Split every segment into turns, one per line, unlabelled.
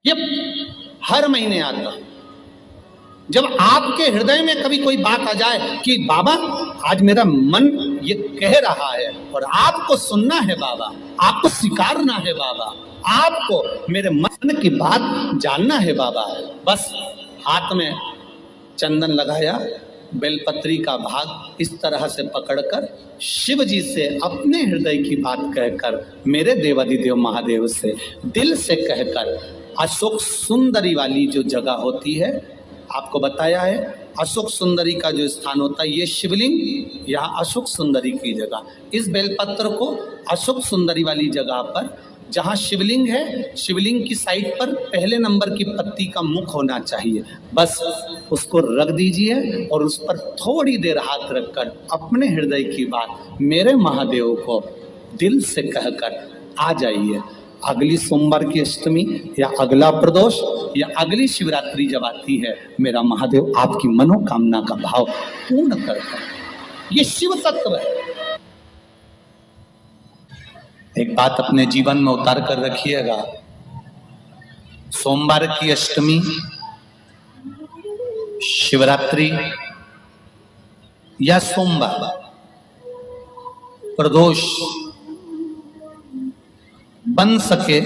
ये हर महीने आता है। जब आपके हृदय में कभी कोई बात आ जाए कि बाबा आज मेरा मन ये कह रहा है और आपको सुनना है बाबा, आपको स्वीकारना है बाबा, आपको मेरे मन की बात जानना है बाबा, बस हाथ में चंदन लगाया, बेलपत्री का भाग इस तरह से पकड़कर शिव जी से अपने हृदय की बात कहकर, मेरे देवाधिदेव महादेव से दिल से कहकर, अशोक सुंदरी वाली जो जगह होती है, आपको बताया है अशोक सुंदरी का जो स्थान होता है, ये शिवलिंग या अशोक सुंदरी की जगह, इस बेलपत्र को अशोक सुंदरी वाली जगह पर जहाँ शिवलिंग है, शिवलिंग की साइड पर पहले नंबर की पत्ती का मुख होना चाहिए, बस उसको रख दीजिए और उस पर थोड़ी देर हाथ रखकर अपने हृदय की बात मेरे महादेव को दिल से कहकर आ जाइए। अगली सोमवार की अष्टमी या अगला प्रदोष या अगली शिवरात्रि जब आती है, मेरा महादेव आपकी मनोकामना का भाव पूर्ण करता है। ये शिव तत्व है। एक बात अपने जीवन में उतार कर रखिएगा, सोमवार की अष्टमी, शिवरात्रि या सोमवार, प्रदोष, बन सके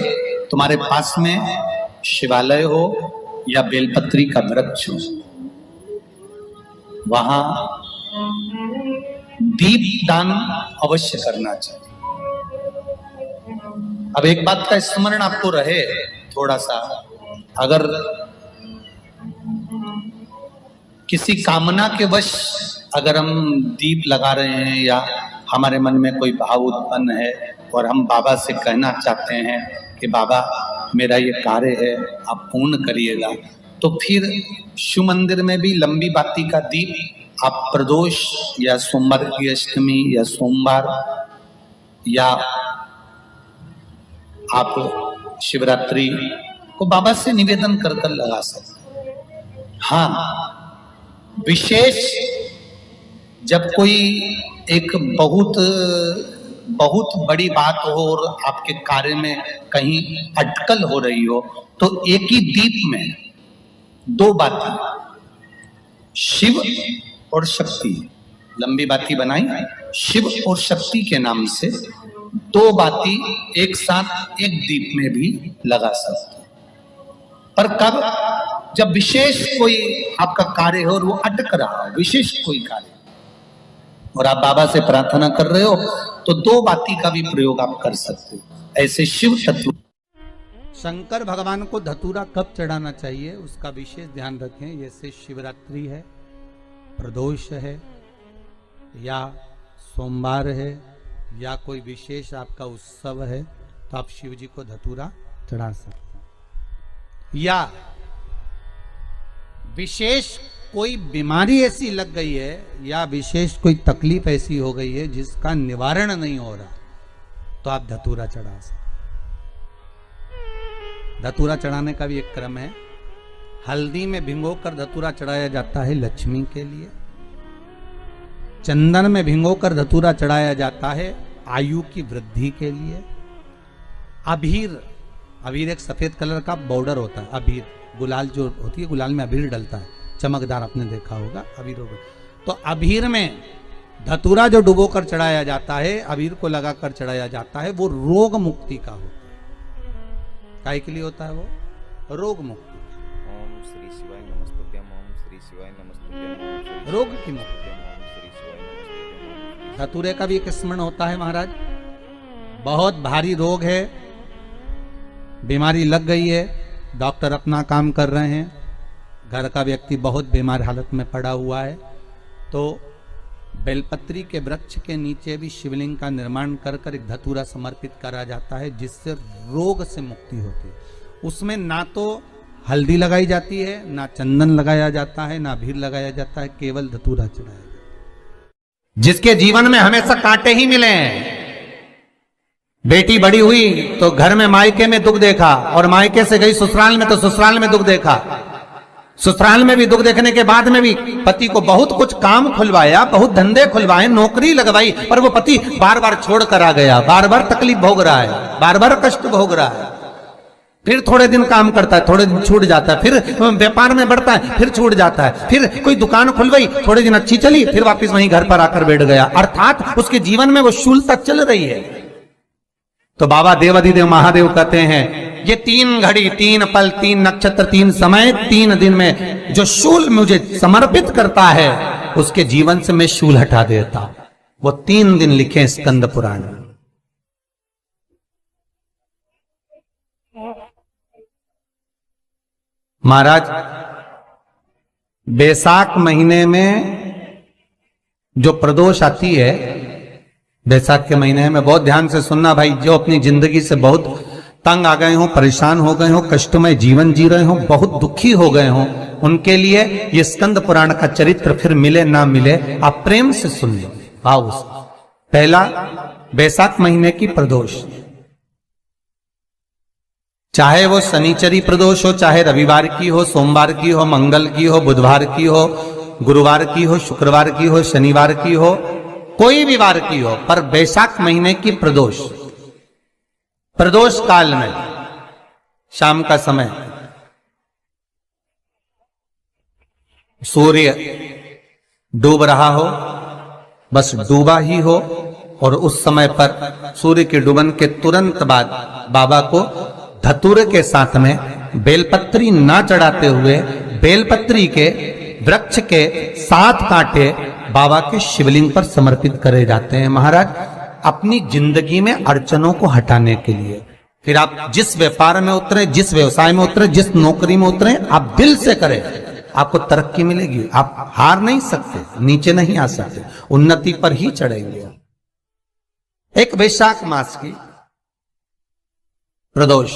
तुम्हारे पास में शिवालय हो या बेलपत्री का वृक्ष हो, वहां दीप दान अवश्य करना चाहिए। अब एक बात का स्मरण आपको रहे थोड़ा सा, अगर किसी कामना के वश अगर हम दीप लगा रहे हैं या हमारे मन में कोई भाव उत्पन्न है और हम बाबा से कहना चाहते हैं कि बाबा मेरा ये कार्य है आप पूर्ण करिएगा, तो फिर शिव मंदिर में भी लंबी बाती का दीप आप प्रदोष या सोमवार की अष्टमी या सोमवार या आप शिवरात्रि को बाबा से निवेदन कर कर लगा सकते। हाँ, विशेष जब कोई एक बहुत बड़ी बात हो और आपके कार्य में कहीं अटकल हो रही हो, तो एक ही दीप में दो बाती, शिव और शक्ति, लंबी बाती बनाई, शिव और शक्ति के नाम से दो बाती एक साथ एक दीप में भी लगा सकते हैं। पर कब? जब विशेष कोई आपका कार्य हो और वो अटक रहा हो, विशेष कोई कार्य, और आप बाबा से प्रार्थना कर रहे हो, तो दो बाती का भी प्रयोग आप कर सकते हो। ऐसे शिव तत्व।
शंकर भगवान को धतूरा कब चढ़ाना चाहिए उसका विशेष ध्यान रखें। जैसे शिवरात्रि है, प्रदोष है, या सोमवार है, या कोई विशेष आपका उत्सव है, तो आप शिव जी को धतूरा चढ़ा सकते हैं। या विशेष कोई बीमारी ऐसी लग गई है या विशेष कोई तकलीफ ऐसी हो गई है जिसका निवारण नहीं हो रहा, तो आप धतूरा चढ़ा सकते। धतूरा चढ़ाने का भी एक क्रम है। हल्दी में भिगोकर धतूरा चढ़ाया जाता है लक्ष्मी के लिए। चंदन में भिगोकर धतूरा चढ़ाया जाता है आयु की वृद्धि के लिए। अबीर एक सफेद कलर का बॉर्डर होता है। अबीर गुलाल जो होती है, गुलाल में अबीर डलता है, चमकदार, आपने देखा होगा अबीर होगा। तो अबीर में धतूरा जो डुबोकर चढ़ाया जाता है, अबीर को लगाकर चढ़ाया जाता है, वो रोग मुक्ति का होता है। काय के लिए होता है वो? रोग मुक्ति।
ओम श्री शिवाय नमस्तुभ्यम, ओम श्री शिवाय नमस्तुभ्यम,
रोग की मुक्ति। धतूरे का भी एक स्मरण होता है महाराज। बहुत भारी रोग है, बीमारी लग गई है, डॉक्टर अपना काम कर रहे हैं, घर का व्यक्ति बहुत बीमार हालत में पड़ा हुआ है, तो बेलपत्री के वृक्ष के नीचे भी शिवलिंग का निर्माण कर कर एक धतूरा समर्पित करा जाता है, जिससे रोग से मुक्ति होती है। उसमें ना तो हल्दी लगाई जाती है, ना चंदन लगाया जाता है, ना अबीर लगाया जाता है, केवल धतूरा चढ़ाया जाता है।
जिसके जीवन में हमेशा कांटे ही मिले हैं, बेटी बड़ी हुई तो घर में मायके में दुख देखा, और मायके से गई ससुराल में तो ससुराल में दुख देखा, ससुराल में भी दुख देखने के बाद में भी पति को बहुत कुछ काम खुलवाया, बहुत धंधे खुलवाए, नौकरी लगवाई, पर वो पति बार बार छोड़ कर आ गया, बार बार तकलीफ भोग रहा है, बार बार कष्ट भोग रहा है।
फिर थोड़े दिन काम करता है, थोड़े दिन छूट जाता है, फिर व्यापार में बढ़ता है, फिर छूट जाता है, फिर कोई दुकान खुलवाई, थोड़े दिन अच्छी चली, फिर वापस वहीं घर पर आकर बैठ गया। अर्थात उसके जीवन में वो शूलता चल रही है। तो बाबा देवाधिदेव महादेव कहते हैं, ये 3 घड़ी 3 पल 3 नक्षत्र 3 समय 3 दिन में जो शूल मुझे समर्पित करता है, उसके जीवन से मैं शूल हटा देता हूं। वो 3 दिन लिखे स्कंद पुराण। महाराज, बैसाख महीने में जो प्रदोष आती है, बैसाख के महीने में बहुत ध्यान से सुनना भाई, जो अपनी जिंदगी से बहुत तंग आ गए हो, परेशान हो गए हो, कष्टमय जीवन जी रहे हो, बहुत दुखी हो गए हो, उनके लिए ये स्कंद पुराण का चरित्र फिर मिले ना मिले, आप प्रेम से सुन लो भाव से। पहला, बैसाख महीने की प्रदोष, चाहे वो शनिचरी प्रदोष हो, चाहे रविवार की हो, सोमवार की हो, मंगल की हो, बुधवार की हो, गुरुवार की हो, शुक्रवार की हो, शनिवार की हो, कोई भी वार की हो, पर बैसाख महीने की प्रदोष, प्रदोष काल में शाम का समय सूर्य डूब रहा हो, बस डूबा ही हो, और उस समय पर सूर्य के डूबन के तुरंत बाद बाबा को धतूरे के साथ में बेलपत्री ना चढ़ाते हुए बेलपत्री के वृक्ष के 7 कांटे बाबा के शिवलिंग पर समर्पित करे जाते हैं महाराज, अपनी जिंदगी में अड़चनों को हटाने के लिए। फिर आप जिस व्यापार में उतरे, जिस व्यवसाय में उतरे, जिस नौकरी में उतरे, आप दिल से करें, आपको तरक्की मिलेगी। आप हार नहीं सकते, नीचे नहीं आ सकते, उन्नति पर ही चढ़ेंगे। एक वैशाख मास की प्रदोष,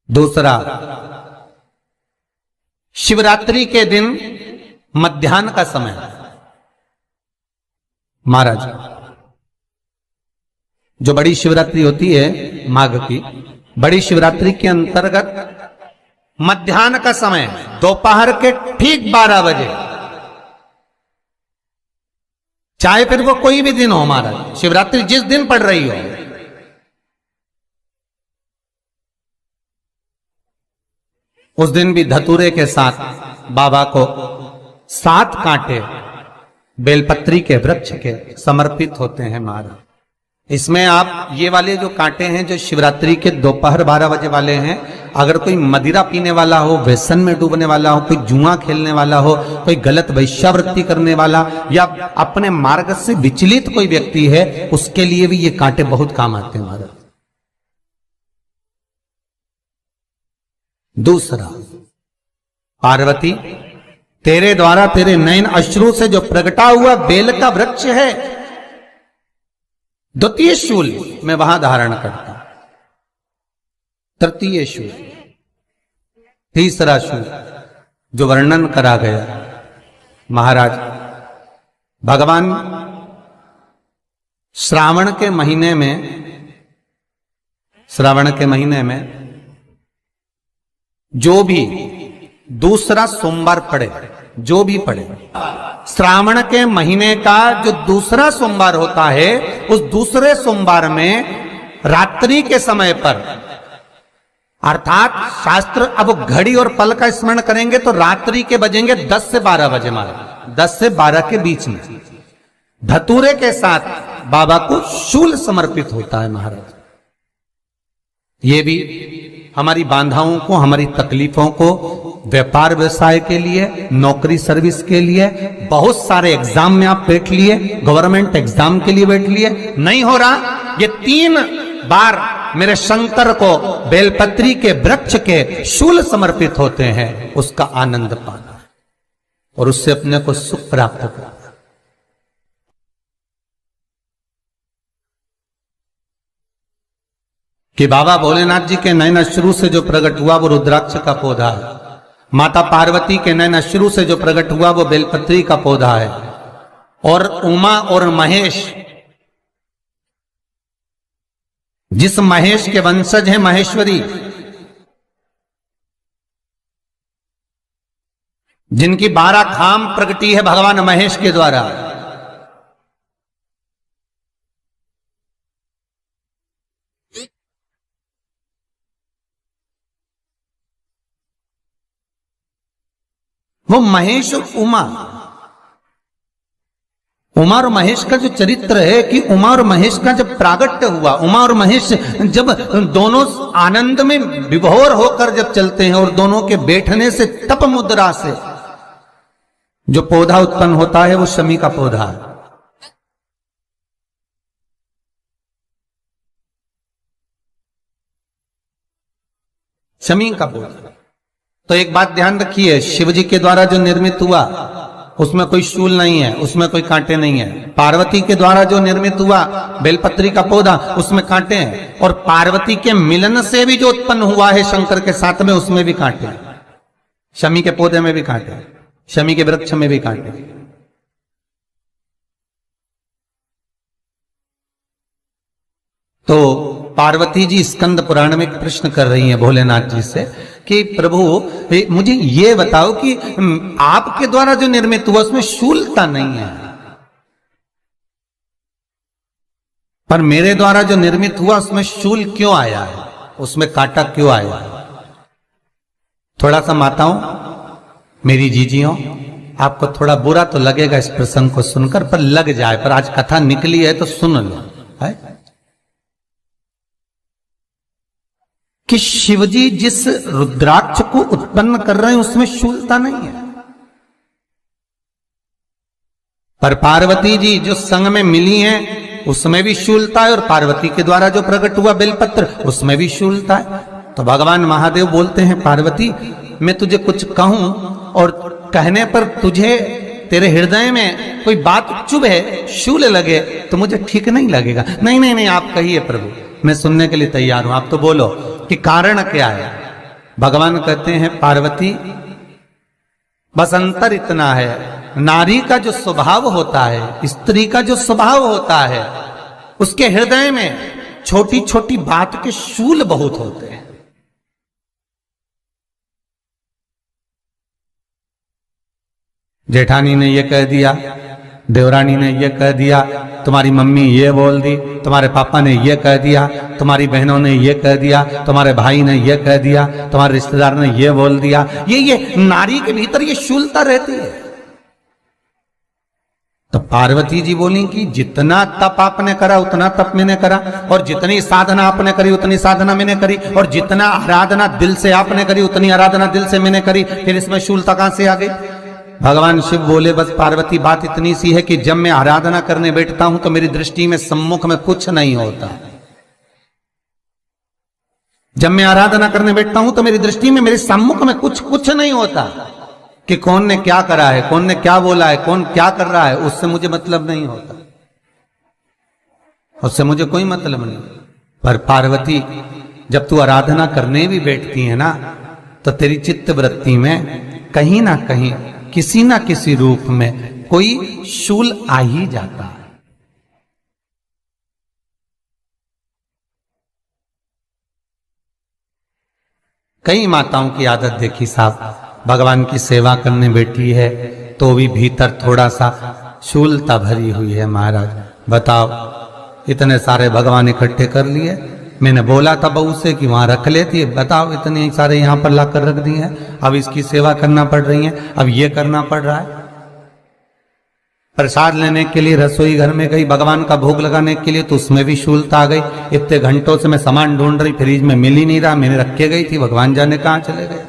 दूसरा शिवरात्रि के दिन मध्याह्न का समय। महाराज, जो बड़ी शिवरात्रि होती है माघ की, बड़ी शिवरात्रि के अंतर्गत मध्याह्न का समय, दोपहर के ठीक 12 बजे, चाहे फिर वो कोई भी दिन हो महाराज, शिवरात्रि जिस दिन पड़ रही हो, उस दिन भी धतूरे के साथ बाबा को 7 कांटे बेलपत्री के वृक्ष के समर्पित होते हैं महाराज। इसमें आप ये वाले जो कांटे हैं, जो शिवरात्रि के दोपहर 12 बजे वाले हैं, अगर कोई मदिरा पीने वाला हो, व्यसन में डूबने वाला हो, कोई जुआ खेलने वाला हो, कोई गलत वैश्यावृत्ति करने वाला, या अपने मार्ग से विचलित कोई व्यक्ति है, उसके लिए भी ये कांटे बहुत काम आते हैं महाराज। दूसरा, पार्वती, तेरे द्वारा तेरे नयन अश्रु से जो प्रगटा हुआ बेल का वृक्ष है, द्वितीय शूल मैं वहां धारण करता हूं, तृतीय शूल, तीसरा शूल जो वर्णन करा गया महाराज, भगवान श्रावण के महीने में जो भी दूसरा सोमवार पड़े, जो भी पड़े, श्रावण के महीने का जो दूसरा सोमवार होता है, उस दूसरे सोमवार में रात्रि के समय पर, अर्थात शास्त्र अब घड़ी और पल का स्मरण करेंगे तो रात्रि के बजेंगे 10 से 12 बजे महाराज, 10 से 12 के बीच में धतूरे के साथ बाबा को शूल समर्पित होता है महाराज। ये भी हमारी बाधाओं को, हमारी तकलीफों को, व्यापार व्यवसाय के लिए, नौकरी सर्विस के लिए, बहुत सारे एग्जाम में आप बैठ लिए, गवर्नमेंट एग्जाम के लिए बैठ लिए, नहीं हो रहा, ये 3 बार मेरे शंकर को बेलपत्री के वृक्ष के शूल समर्पित होते हैं, उसका आनंद पाना और उससे अपने को सुख प्राप्त करना। कि बाबा भोलेनाथ जी के नयन अश्रु से जो प्रकट हुआ वो रुद्राक्ष का पौधा है, माता पार्वती के नयन अश्रु से जो प्रकट हुआ वो बेलपत्री का पौधा है, और उमा और महेश, जिस महेश के वंशज हैं महेश्वरी, जिनकी 12 खाम प्रगटी है भगवान महेश के द्वारा, वो महेश उमा, उमा और महेश का जो चरित्र है कि उमा और महेश का जब प्रागट्य हुआ, उमा और महेश जब दोनों आनंद में विभोर होकर जब चलते हैं और दोनों के बैठने से तप मुद्रा से जो पौधा उत्पन्न होता है वो शमी का पौधा है। शमी का पौधा। तो एक बात ध्यान रखिए, शिव जी के द्वारा जो निर्मित हुआ उसमें कोई शूल नहीं है, उसमें कोई कांटे नहीं है। पार्वती के द्वारा जो निर्मित हुआ बेलपत्री का पौधा, उसमें कांटे हैं। और पार्वती के मिलन से भी जो उत्पन्न हुआ है शंकर के साथ में, उसमें भी कांटे हैं। शमी के पौधे में भी कांटे हैं, शमी के वृक्ष में भी कांटे हैं। तो पार्वती जी स्कंद पुराण में प्रश्न कर रही हैं भोलेनाथ जी से कि प्रभु मुझे ये बताओ कि आपके द्वारा जो निर्मित हुआ उसमें शूलता नहीं है, पर मेरे द्वारा जो निर्मित हुआ उसमें शूल क्यों आया है, उसमें कांटा क्यों आया है? थोड़ा सा माताओं, मेरी जीजियों, आपको थोड़ा बुरा तो लगेगा इस प्रसंग को सुनकर, पर लग जाए, पर आज कथा निकली है तो सुन लो है कि शिवजी जिस रुद्राक्ष को उत्पन्न कर रहे हैं उसमें शूलता नहीं है, पर पार्वती जी जो संग में मिली हैं उसमें भी शूलता है, और पार्वती के द्वारा जो प्रकट हुआ बेलपत्र उसमें भी शूलता है। तो भगवान महादेव बोलते हैं, पार्वती मैं तुझे कुछ कहूं और कहने पर तुझे तेरे हृदय में कोई बात चुभे, शूल लगे तो मुझे ठीक नहीं लगेगा। नहीं नहीं नहीं, आप कहिए प्रभु, मैं सुनने के लिए तैयार हूं, आप तो बोलो कि कारण क्या है। भगवान कहते हैं, पार्वती बस अंतर इतना है, नारी का जो स्वभाव होता है, स्त्री का जो स्वभाव होता है, उसके हृदय में छोटी छोटी बात के शूल बहुत होते हैं। जेठानी ने ये कह दिया, देवरानी ने ये कह दिया, तुम्हारी मम्मी ये बोल दी, तुम्हारे पापा ने ये कह दिया, तुम्हारी बहनों ने ये कह दिया, तुम्हारे भाई ने ये कह दिया, तुम्हारे रिश्तेदार ने ये बोल दिया। ये नारी के भीतर ये शूलता रहती है। तो पार्वती जी बोली कि जितना तप आपने करा उतना तप मैंने करा, और जितनी साधना आपने करी उतनी साधना मैंने करी, और जितना आराधना दिल से आपने करी उतनी आराधना दिल से मैंने करी, फिर इसमें शूलता कहां से आ गई? भगवान शिव बोले, बस पार्वती बात इतनी सी है कि जब मैं आराधना करने बैठता हूं तो मेरी दृष्टि में सम्मुख में कुछ नहीं होता। जब मैं आराधना करने बैठता हूं तो मेरी दृष्टि में, मेरे सम्मुख में कुछ नहीं होता कि कौन ने क्या करा है, कौन ने क्या बोला है, कौन क्या कर रहा है, उससे मुझे मतलब नहीं होता, उससे मुझे कोई मतलब नहीं। पर पार्वती जब तू आराधना करने भी बैठती है ना, तो तेरी चित्त वृत्ति में कहीं ना कहीं किसी ना किसी रूप में कोई शूल आ ही जाता है। कई माताओं की आदत देखी साहब, भगवान की सेवा करने बैठी है तो भी भीतर थोड़ा सा शूलता भरी हुई है। महाराज बताओ, इतने सारे भगवान इकट्ठे कर लिए, मैंने बोला था बहू से कि वहां रख लेती है, बताओ इतने सारे यहां पर लाकर रख दिए हैं, अब इसकी सेवा करना पड़ रही है, अब ये करना पड़ रहा है। प्रसाद लेने के लिए रसोई घर में गई, भगवान का भोग लगाने के लिए, तो उसमें भी शूलता आ गई। इतने घंटों से मैं सामान ढूंढ रही, फ्रिज में मिल ही नहीं रहा, मैंने रख के गई थी, भगवान जाने कहां चले गए।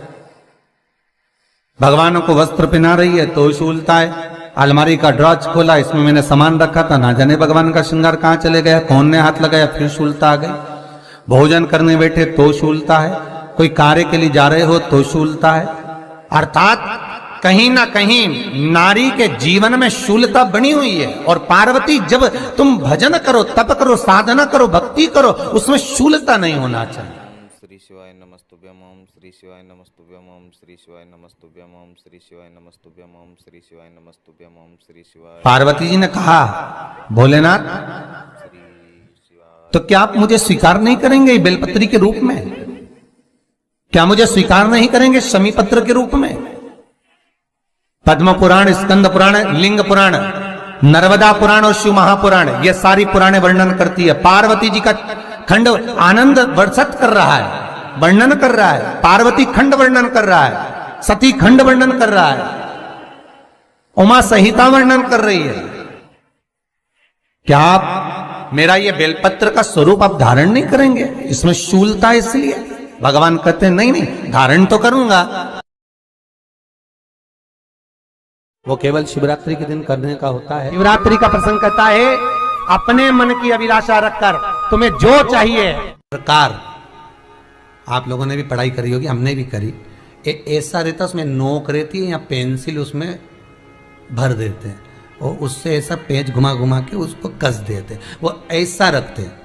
भगवानों को वस्त्र पहना रही है तो शूलता है। अलमारी का ड्रॉज खोला, इसमें मैंने सामान रखा था, ना जाने भगवान का श्रृंगार कहां चले गया, कौन ने हाथ लगाया, फिर शूलता आ गई। भोजन करने बैठे तो शूलता है, कोई कार्य के लिए जा रहे हो तो शूलता है। अर्थात कहीं ना कहीं नारी के जीवन में शूलता बनी हुई है। और पार्वती, जब तुम भजन करो, तप करो, साधना करो, भक्ति करो, उसमें शूलता नहीं होना चाहिए।
श्री शिवाय नमस्तुभ्यम, ओम श्री शिवाय नमस्तुभ्यम, ओम श्री शिवाय नमस्तुभ्यम, ओम श्री शिवाय नमस्तुभ्यम, ओम श्री शिवाय नमस्तुभ्यम, ओम श्री शिवाय।
पार्वती जी ने कहा, भोलेनाथ तो क्या आप मुझे स्वीकार नहीं करेंगे बेलपत्री के रूप में? क्या मुझे स्वीकार नहीं करेंगे शमी पत्र के रूप में? पद्म पुराण, स्कंद पुराण, लिंग पुराण, नर्मदा पुराण और शिव महापुराण, ये सारी पुराणे वर्णन करती है। पार्वती जी का खंड आनंद वर्षित कर रहा है, वर्णन कर रहा है। पार्वती खंड वर्णन कर रहा है, सती खंड वर्णन कर रहा है। उमा संहिता वर्णन कर रही है। क्या आप मेरा ये बेलपत्र का स्वरूप आप धारण नहीं करेंगे? इसमें शूलता इसलिए भगवान कहते हैं नहीं नहीं, धारण तो करूंगा। वो केवल शिवरात्रि के दिन करने का होता है।
शिवरात्रि का प्रसंग कहता है अपने मन की अभिलाषा रखकर तुम्हें जो चाहिए।
प्रकार आप लोगों ने भी पढ़ाई करी होगी, हमने भी करी। ऐसा रहता उसमें नोक रहती है या पेंसिल उसमें भर देते हैं और उससे ऐसा पेज घुमा घुमा के उसको कस देते हैं। वो ऐसा रखते हैं,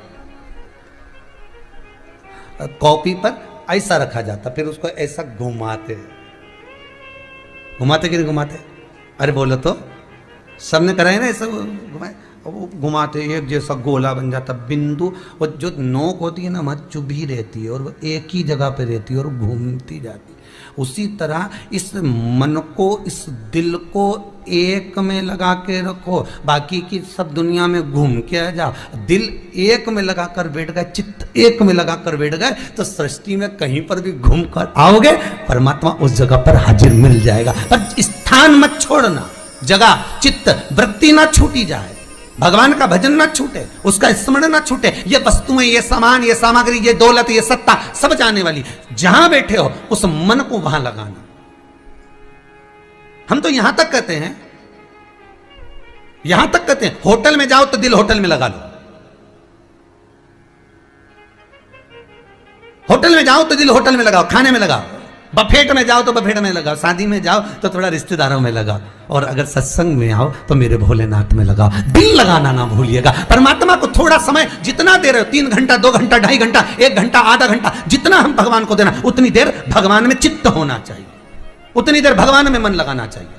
कॉपी पर ऐसा रखा जाता, फिर उसको ऐसा घुमाते घुमाते कि नहीं घुमाते? अरे बोलो तो, सबने करा है ना ऐसा घुमाए, वो घुमाते एक जैसा गोला बन जाता बिंदु। और जो नोक होती है ना वहाँ चुभी रहती है और वो एक ही जगह पे रहती है और घूमती जाती है। उसी तरह इस मन को, इस दिल को एक में लगा के रखो, बाकी की सब दुनिया में घूम के आ जाओ। दिल एक में लगा कर बैठ गए, चित्त एक में लगा कर बैठ गए तो सृष्टि में कहीं पर भी घूम कर आओगे, परमात्मा उस जगह पर हाजिर मिल जाएगा। पर स्थान मत छोड़ना, जगह चित्त वृत्ति ना छूटी जाए, भगवान का भजन ना छूटे, उसका स्मरण ना छूटे। ये वस्तुएं, ये सामान, ये सामग्री, ये दौलत, ये सत्ता सब जाने वाली। जहां बैठे हो उस मन को वहां लगाना। हम तो यहां तक कहते हैं, यहां तक कहते हैं होटल में जाओ तो दिल होटल में लगा लो, होटल में जाओ तो दिल होटल में लगाओ, खाने में लगाओ, बफेट में जाओ तो बफेट में लगाओ, शादी में जाओ तो थोड़ा रिश्तेदारों में लगाओ, और अगर सत्संग में आओ तो मेरे भोलेनाथ में लगाओ। दिल लगाना ना भूलिएगा। परमात्मा को थोड़ा समय जितना दे रहे हो, 3 घंटा, 2 घंटा, 2.5 घंटा, 1 घंटा, आधा घंटा, जितना हम भगवान को देना, उतनी देर भगवान में चित्त होना चाहिए, उतनी देर भगवान में मन लगाना चाहिए।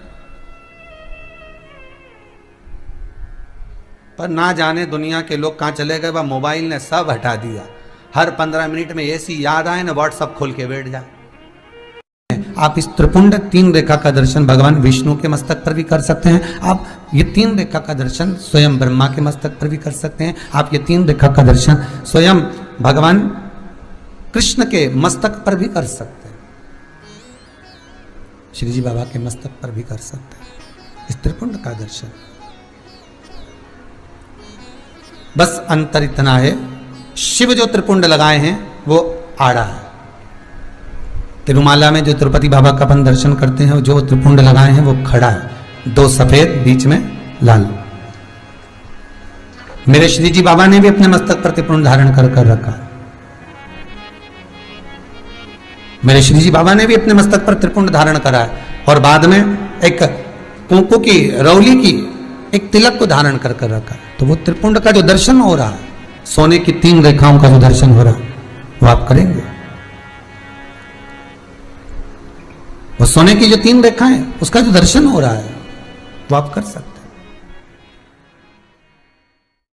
पर ना जाने दुनिया के लोग कहां चले गए, वह मोबाइल ने सब हटा दिया। हर 15 मिनट में ऐसी याद आए ना, व्हाट्सअप खोल के बैठ जाए। आप इस त्रिपुंड 3 रेखा का दर्शन भगवान विष्णु के मस्तक पर भी कर सकते हैं। आप ये 3 रेखा का दर्शन स्वयं ब्रह्मा के मस्तक पर भी कर सकते हैं। आप ये 3 रेखा का दर्शन स्वयं भगवान कृष्ण के मस्तक पर भी कर सकते हैं, श्री जी बाबा के मस्तक पर भी कर सकते हैं इस त्रिपुंड का दर्शन। बस अंतर इतना है, शिव जो त्रिपुंड लगाए हैं वो आड़ा है। तिरुमाला में जो तिरुपति बाबा का अपन दर्शन करते हैं, जो त्रिपुंड लगाए हैं वो खड़ा है, 2 सफेद बीच में लाल। मेरे श्री जी बाबा ने भी अपने मस्तक पर त्रिपुंड धारण कर रखा है। मेरे श्री जी बाबा ने भी अपने मस्तक पर त्रिपुंड धारण करा है, और बाद में एक कुंकू की रौली की एक तिलक को धारण कर रखा है। तो वो त्रिपुंड का जो दर्शन हो रहा है, सोने की 3 रेखाओं का जो दर्शन हो रहा है, वो आप करेंगे। वो सोने की जो 3 रेखाएं, उसका जो दर्शन हो रहा है वो आप कर सकते।